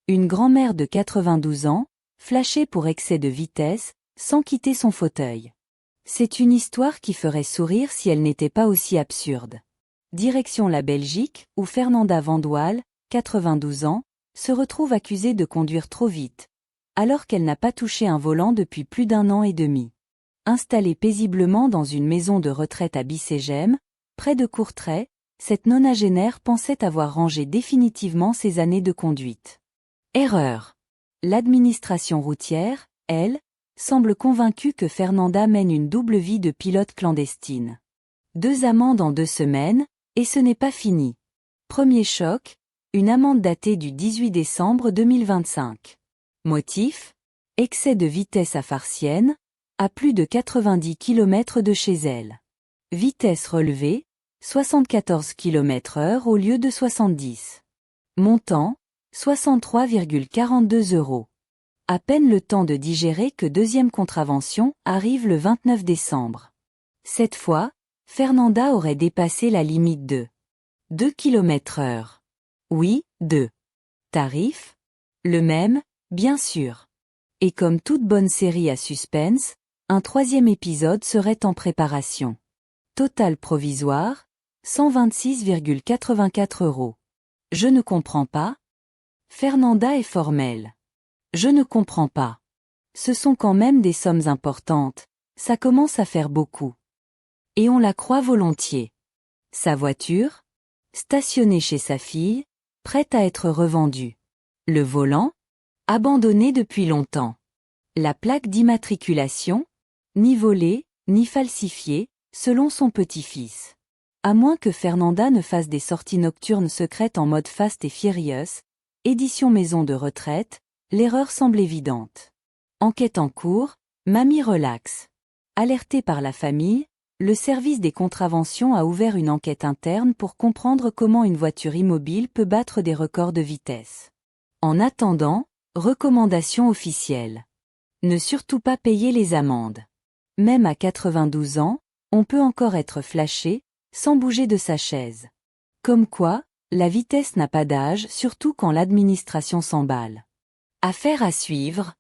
Une grand-mère de 92 ans, flashée pour excès de vitesse, sans quitter son fauteuil. C'est une histoire qui ferait sourire si elle n'était pas aussi absurde. Direction la Belgique, où Fernanda Vandoile, 92 ans, se retrouve accusée de conduire trop vite, alors qu'elle n'a pas touché un volant depuis plus d'1 an et demi. Installée paisiblement dans une maison de retraite à Bicégem, près de Courtrai, cette nonagénaire pensait avoir rangé définitivement ses années de conduite. Erreur. L'administration routière, elle, semble convaincue que Fernanda mène une double vie de pilote clandestine. 2 amendes en 2 semaines, et ce n'est pas fini. Premier choc, une amende datée du 18 décembre 2025. Motif ? Excès de vitesse à Farciennes, à plus de 90 km de chez elle. Vitesse relevée, 74 km/h au lieu de 70. Montant, 63,42 €. À peine le temps de digérer que deuxième contravention arrive le 29 décembre. Cette fois, Fernanda aurait dépassé la limite de 2 km/h. Oui, 2. Tarif ? Le même, bien sûr. Et comme toute bonne série à suspense, un 3e épisode serait en préparation. Total provisoire, 126,84 €. Je ne comprends pas. Fernanda est formelle. Je ne comprends pas. Ce sont quand même des sommes importantes, ça commence à faire beaucoup. Et on la croit volontiers. Sa voiture ? Stationnée chez sa fille, prête à être revendue. Le volant ? Abandonné depuis longtemps. La plaque d'immatriculation ? Ni volée, ni falsifiée, selon son petit-fils. À moins que Fernanda ne fasse des sorties nocturnes secrètes en mode Fast et Furious, édition maison de retraite, l'erreur semble évidente. Enquête en cours, mamie relaxe. Alerté par la famille, le service des contraventions a ouvert une enquête interne pour comprendre comment une voiture immobile peut battre des records de vitesse. En attendant, recommandation officielle. Ne surtout pas payer les amendes. Même à 92 ans, on peut encore être flashé, sans bouger de sa chaise. Comme quoi, la vitesse n'a pas d'âge, surtout quand l'administration s'emballe. Affaire à suivre.